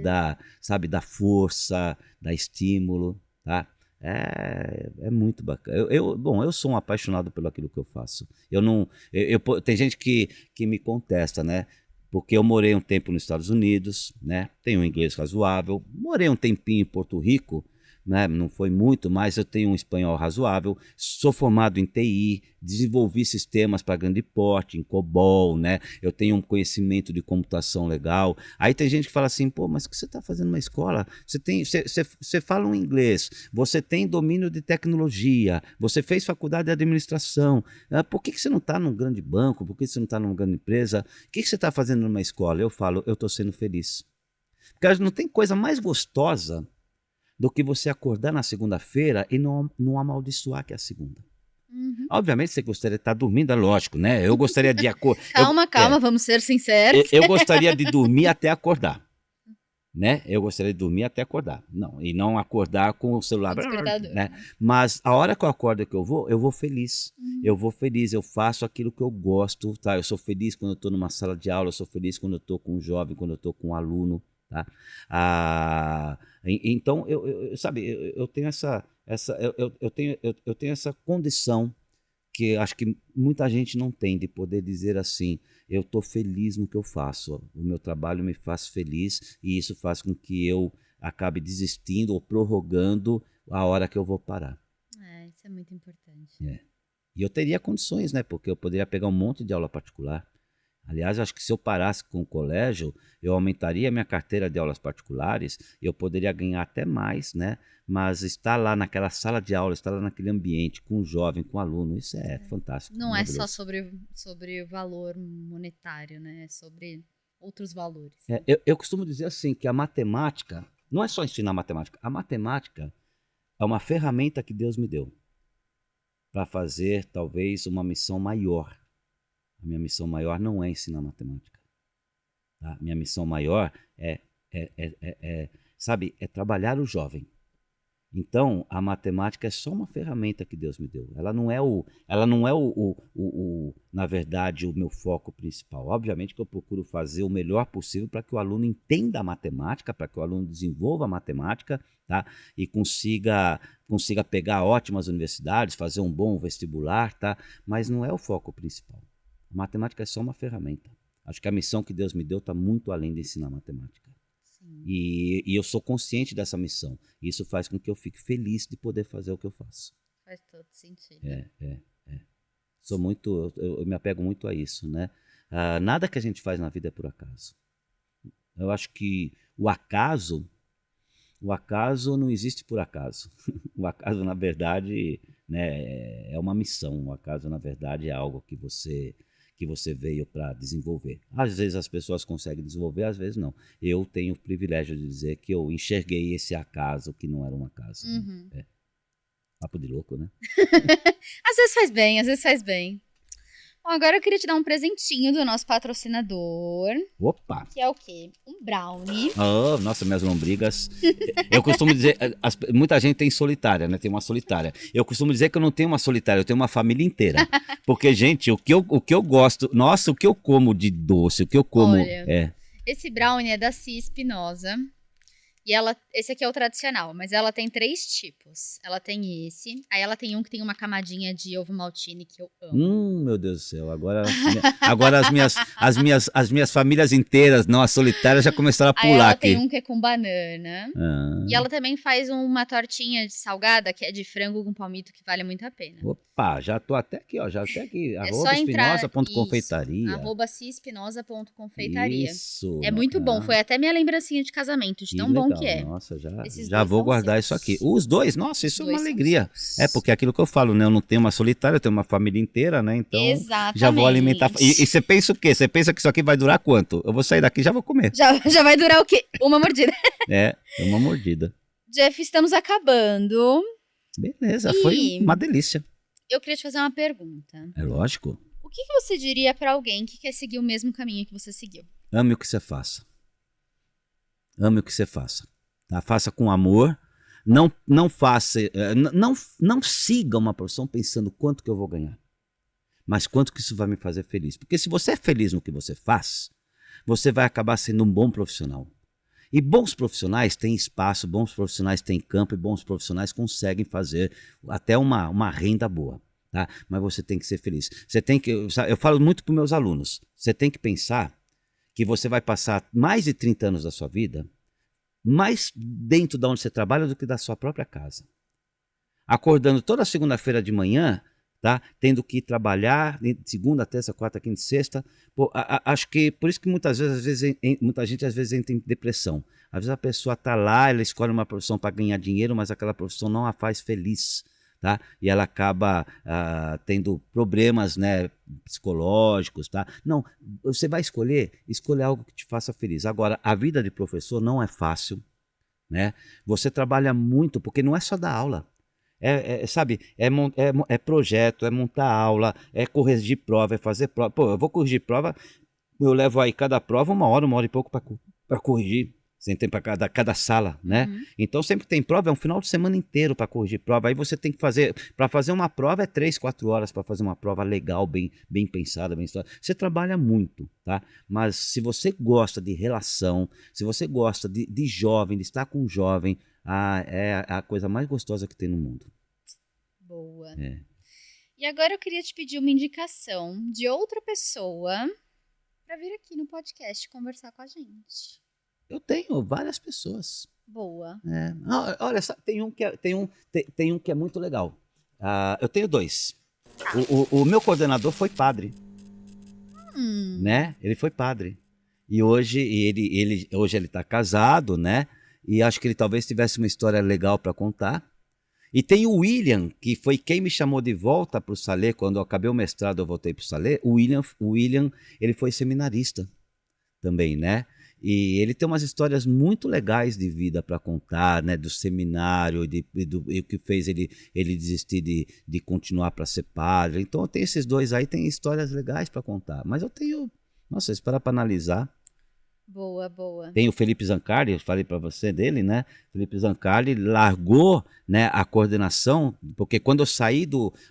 sabe, dá força, dá estímulo, tá? É muito bacana. Bom, eu sou um apaixonado pelo aquilo que eu faço. Tem gente que me contesta, né? Porque eu morei um tempo nos Estados Unidos, né? Tenho um inglês razoável. Morei um tempinho em Porto Rico, né? Não foi muito, mas eu tenho um espanhol razoável. Sou formado em TI, desenvolvi sistemas para grande porte, em COBOL, né? Eu tenho um conhecimento de computação legal. Aí tem gente que fala assim, pô, mas o que você está fazendo numa escola? Você fala um inglês, você tem domínio de tecnologia, você fez faculdade de administração. Por que você não está num grande banco? Por que você não está numa grande empresa? O que você está fazendo numa escola? Eu falo, eu estou sendo feliz. Porque não tem coisa mais gostosa do que você acordar na segunda-feira e não amaldiçoar que é a segunda. Uhum. Obviamente você gostaria de estar dormindo, é lógico, né? Eu gostaria de acordar... Calma, vamos ser sinceros. Eu gostaria de dormir até acordar, né? Eu gostaria de dormir até acordar. Não, e não acordar com o celular, né? Mas a hora que eu acordo que eu vou feliz. Uhum. Eu vou feliz, eu faço aquilo que eu gosto, tá? Eu sou feliz quando eu estou numa sala de aula, eu sou feliz quando eu estou com um jovem, quando eu estou com um aluno, tá? Então eu tenho eu tenho essa condição que acho que muita gente não tem, de poder dizer assim, eu estou feliz no que eu faço, o meu trabalho me faz feliz e isso faz com que eu acabe desistindo ou prorrogando a hora que eu vou parar. Isso é muito importante. E eu teria condições, né? Porque eu poderia pegar um monte de aula particular. Aliás, acho que se eu parasse com o colégio, eu aumentaria a minha carteira de aulas particulares, eu poderia ganhar até mais, né? Mas estar lá naquela sala de aula, estar lá naquele ambiente, com o jovem, com o aluno, isso é fantástico. Não é só sobre o valor monetário, né? É sobre outros valores. Eu costumo dizer assim, que a matemática, não é só ensinar matemática, a matemática é uma ferramenta que Deus me deu para fazer talvez uma missão maior. A minha missão maior não é ensinar matemática. Tá? Minha missão maior sabe, é trabalhar o jovem. Então, a matemática é só uma ferramenta que Deus me deu. Ela não é na verdade, o meu foco principal. Obviamente que eu procuro fazer o melhor possível para que o aluno entenda a matemática, para que o aluno desenvolva a matemática, tá? E consiga pegar ótimas universidades, fazer um bom vestibular, tá? Mas não é o foco principal. A matemática é só uma ferramenta. Acho que a missão que Deus me deu está muito além de ensinar matemática. E eu sou consciente dessa missão. Isso faz com que eu fique feliz de poder fazer o que eu faço. Faz todo sentido. Sou muito, eu me apego muito a isso, né? Nada que a gente faz na vida é por acaso. Eu acho que o acaso não existe por acaso. O acaso, na verdade, né, é uma missão. O acaso, na verdade, é algo que você veio para desenvolver. Às vezes as pessoas conseguem desenvolver, às vezes não. Eu tenho o privilégio de dizer que eu enxerguei esse acaso que não era um acaso. Uhum. Né? Papo de louco, né? Às vezes faz bem, às vezes faz bem. Bom, agora eu queria te dar um presentinho do nosso patrocinador. Opa! Que é o quê? Um brownie. Oh, nossa, minhas lombrigas. Eu costumo dizer, muita gente tem solitária, né? Tem uma solitária. Eu costumo dizer que eu não tenho uma solitária, eu tenho uma família inteira. Porque, gente, o que eu gosto, nossa, o que eu como de doce, o que eu como Esse brownie é da Cia Espinosa. E esse aqui é o tradicional, mas ela tem 3 tipos. Ela tem esse, aí ela tem um que tem uma camadinha de ovo maltine que eu amo. Meu Deus do céu, agora as minhas famílias inteiras, não as solitárias, já começaram a pular aí ela aqui. Tem um que é com banana. E ela também faz uma tortinha de salgada, que é de frango com palmito, que vale muito a pena. Opa, já tô até aqui, ó, só entrar, @espinosa.confeitaria. @ciaespinosa.confeitaria. Isso. É muito bom, foi até minha lembrancinha de casamento, de tão bom que é. Nossa, já vou guardar isso aqui. Os dois, nossa, isso é uma alegria. Porque é aquilo que eu falo, né? Eu não tenho uma solitária, eu tenho uma família inteira, né? Então, exatamente. Já vou alimentar. E você pensa o quê? Você pensa que isso aqui vai durar quanto? Eu vou sair daqui e já vou comer. Já vai durar o quê? Uma mordida. É uma mordida. Jeff, estamos acabando. Beleza, foi uma delícia. Eu queria te fazer uma pergunta. É lógico. O que você diria pra alguém que quer seguir o mesmo caminho que você seguiu? Ame o que você faça. Ame o que você faça. Tá? Faça com amor. Não siga uma profissão pensando quanto que eu vou ganhar. Mas quanto que isso vai me fazer feliz. Porque se você é feliz no que você faz, você vai acabar sendo um bom profissional. E bons profissionais têm espaço, bons profissionais têm campo e bons profissionais conseguem fazer até uma renda boa. Tá? Mas você tem que ser feliz. Eu falo muito para os meus alunos, você tem que pensar que você vai passar mais de 30 anos da sua vida mais dentro de onde você trabalha do que da sua própria casa. Acordando toda segunda-feira de manhã, tá? Tendo que ir trabalhar de segunda, terça, quarta, quinta e sexta. Acho que por isso que muita gente às vezes entra em depressão. Às vezes a pessoa está lá, ela escolhe uma profissão para ganhar dinheiro, mas aquela profissão não a faz feliz. Tá? E ela acaba tendo problemas, né, psicológicos. Tá? Não, você vai escolher algo que te faça feliz. Agora, a vida de professor não é fácil. Né? Você trabalha muito, porque não é só dar aula. Sabe, é projeto, é montar aula, é corrigir prova, é fazer prova. Pô, eu vou corrigir prova, eu levo aí cada prova 1 hora e pouco para corrigir. Sem tempo para cada sala, né? Uhum. Então, sempre tem prova, é um final de semana inteiro para corrigir prova. Aí você tem que fazer, para fazer uma prova é 3, 4 horas para fazer uma prova legal, bem pensada, bem estudada. Você trabalha muito, tá? Mas se você gosta de relação, se você gosta de jovem, de estar com um jovem, é a coisa mais gostosa que tem no mundo. Boa. E agora eu queria te pedir uma indicação de outra pessoa para vir aqui no podcast conversar com a gente. Eu tenho várias pessoas. Boa. Olha, tem um que é muito legal. Eu tenho 2. O meu coordenador foi padre. Né? Ele foi padre. E hoje ele está casado, né? E acho que ele talvez tivesse uma história legal para contar. E tem o William, que foi quem me chamou de volta para o Salê. Quando eu acabei o mestrado, eu voltei para o Salê. O William, ele foi seminarista também, né? E ele tem umas histórias muito legais de vida para contar, né? Do seminário e o que fez ele desistir de continuar para ser padre. Então eu tenho esses dois aí, tem histórias legais para contar. Mas eu tenho, nossa, se parar para analisar, Boa, boa. tem o Felipe Zancari, eu falei para você dele, né? Felipe Zancari largou, né, a coordenação, porque quando eu saí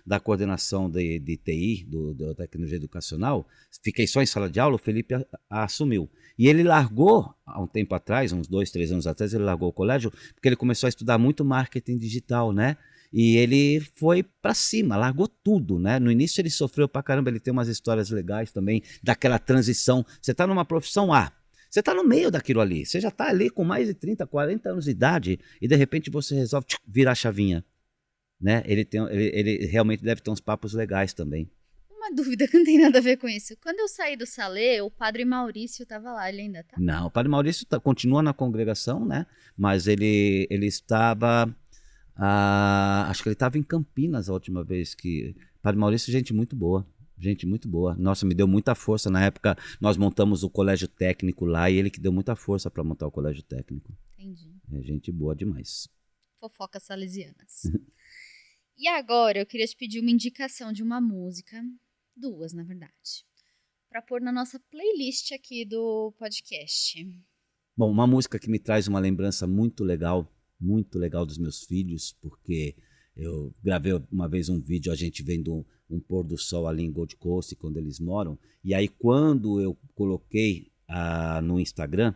da coordenação de TI, da tecnologia educacional, fiquei só em sala de aula, o Felipe assumiu. E ele largou, há um tempo atrás, uns 2, 3 anos atrás, ele largou o colégio, porque ele começou a estudar muito marketing digital, né? E ele foi para cima, largou tudo, né? No início ele sofreu pra caramba, ele tem umas histórias legais também, daquela transição. Você está numa profissão A, você está no meio daquilo ali, você já está ali com mais de 30, 40 anos de idade e de repente você resolve virar a chavinha, né? Ele realmente deve ter uns papos legais também. Uma dúvida que não tem nada a ver com isso. Quando eu saí do Salê, o padre Maurício estava lá, ele ainda tá? Não, o padre Maurício continua na congregação, né? Mas ele estava, acho que ele estava em Campinas a última vez que... Padre Maurício, gente muito boa. Gente muito boa. Nossa, me deu muita força. Na época, nós montamos o colégio técnico lá e ele que deu muita força para montar o colégio técnico. Entendi. É gente boa demais. Fofocas salesianas. E agora eu queria te pedir uma indicação de uma música, 2 na verdade, para pôr na nossa playlist aqui do podcast. Bom, uma música que me traz uma lembrança muito legal dos meus filhos, porque eu gravei uma vez um vídeo, a gente vendo um pôr do sol ali em Gold Coast, quando eles moram, e aí quando eu coloquei no Instagram,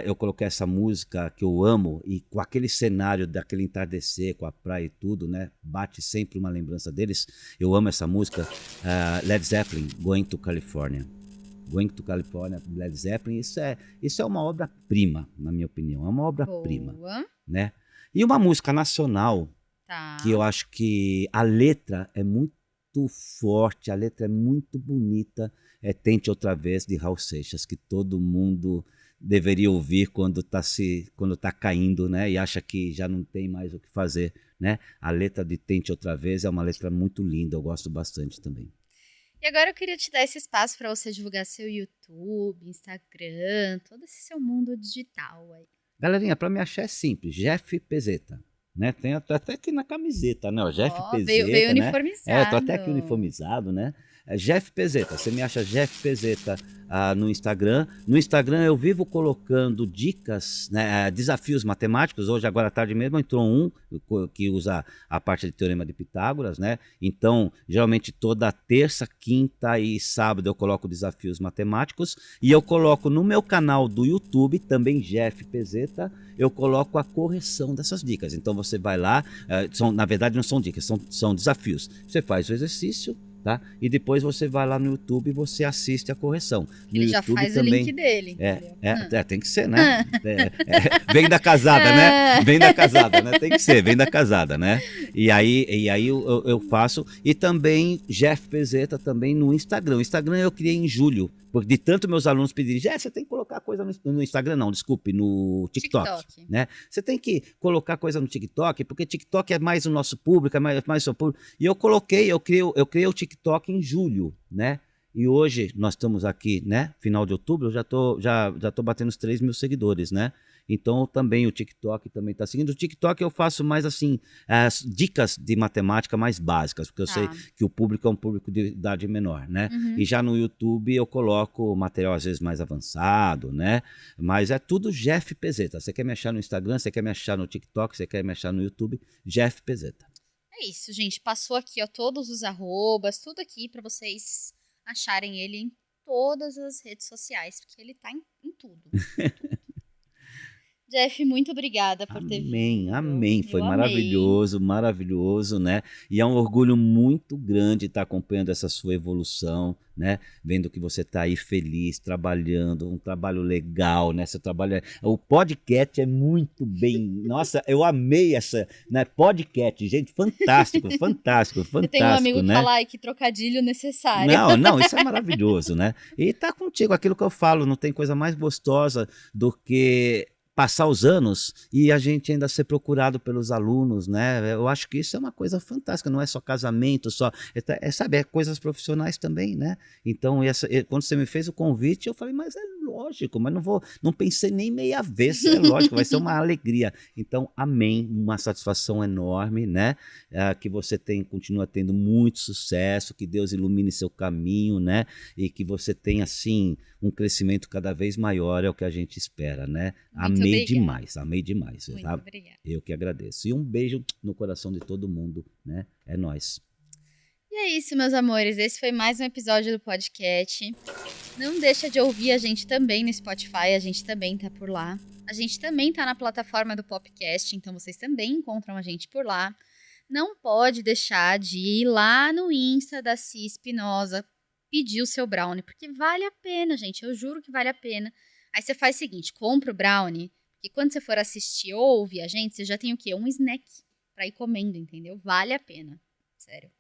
eu coloquei essa música que eu amo, e com aquele cenário daquele entardecer, com a praia e tudo, né, bate sempre uma lembrança deles. Eu amo essa música, Led Zeppelin, Going to California. Going to California, Led Zeppelin, isso é uma obra-prima, na minha opinião, é uma obra-prima, né? E uma música nacional, que eu acho que a letra é muito forte, a letra é muito bonita, é Tente Outra Vez, de Raul Seixas, que todo mundo deveria ouvir quando tá caindo, né? E acha que já não tem mais o que fazer, né? A letra de Tente Outra Vez é uma letra muito linda, eu gosto bastante também. E agora eu queria te dar esse espaço para você divulgar seu YouTube, Instagram, todo esse seu mundo digital aí. Galerinha, para me achar é simples, Jeff Pezeta. Né? Tem até aqui na camiseta, né? O Jeff Pezeta, veio né? uniformizado. Tô até aqui uniformizado, né? Jeff Pezeta, você me acha Jeff Pezeta no Instagram. No Instagram eu vivo colocando dicas, né, desafios matemáticos. Hoje, agora à tarde mesmo, entrou um que usa a parte de Teorema de Pitágoras, né? Então, geralmente toda terça, quinta e sábado eu coloco desafios matemáticos. E eu coloco no meu canal do YouTube, também Jeff Pezeta, eu coloco a correção dessas dicas. Então você vai lá, na verdade não são dicas, são desafios. Você faz o exercício, tá? E depois você vai lá no YouTube e você assiste a correção. Ele já faz também, o link dele. Tem que ser, né? Vem da casada, né? Vem da casada, né? Tem que ser, vem da casada, né? E aí eu faço. E também Jeff Pezeta também no Instagram. O Instagram eu criei em julho. Porque de tanto meus alunos pedirem, você tem que colocar coisa no Instagram, não, desculpe, no TikTok. Né? Você tem que colocar coisa no TikTok, porque TikTok é mais o nosso público, é mais o seu público. E eu criei o TikTok em julho, né? E hoje nós estamos aqui, né? Final de outubro, eu já tô batendo os 3 mil seguidores, né? Então também o TikTok também está seguindo. O TikTok eu faço mais assim, as dicas de matemática mais básicas, porque eu sei que o público é um público de idade menor, né? Uhum. E já no YouTube eu coloco material às vezes mais avançado, né? Mas é tudo Jeff Pezeta. Você quer me achar no Instagram, você quer me achar no TikTok, você quer me achar no YouTube, Jeff Pezeta. É isso, gente. Passou aqui, ó, todos os arrobas, tudo aqui para vocês acharem ele em todas as redes sociais, porque ele tá em tudo. Jeff, muito obrigada por ter vindo. Amém. Foi maravilhoso, né? E é um orgulho muito grande estar acompanhando essa sua evolução, né? Vendo que você está aí feliz, trabalhando, um trabalho legal, né? Você trabalha... O podcast é muito bem... Nossa, eu amei essa, né? Podcast, gente, fantástico. Eu tenho um amigo, né? Que fala, que trocadilho necessário. Não, isso é maravilhoso, né? E tá contigo, aquilo que eu falo, não tem coisa mais gostosa do que passar os anos e a gente ainda ser procurado pelos alunos, né? Eu acho que isso é uma coisa fantástica, não é só casamento, sabe, é coisas profissionais também, né? Então, quando você me fez o convite, eu falei, mas é lógico, mas não pensei nem meia vez, é lógico, vai ser uma alegria. Então, amém, uma satisfação enorme, né? Que você continua tendo muito sucesso, que Deus ilumine seu caminho, né? E que você tenha, assim, um crescimento cada vez maior, é o que a gente espera, né? Muito obrigada. Amei demais, Muito tá? obrigada. Eu que agradeço. E um beijo no coração de todo mundo, né? É nóis. E é isso, meus amores. Esse foi mais um episódio do podcast. Não deixa de ouvir a gente também no Spotify, a gente também tá por lá. A gente também tá na plataforma do Popcast, então vocês também encontram a gente por lá. Não pode deixar de ir lá no Insta da Cia Espinosa pedir o seu brownie, porque vale a pena, gente. Eu juro que vale a pena. Aí você faz o seguinte, compra o brownie, porque quando você for assistir ou ouvir a gente, você já tem o quê? Um snack pra ir comendo, entendeu? Vale a pena. Sério.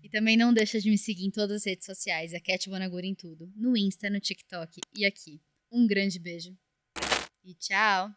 E também não deixa de me seguir em todas as redes sociais, a Cat Bonagura em tudo. No Insta, no TikTok e aqui. Um grande beijo. E tchau!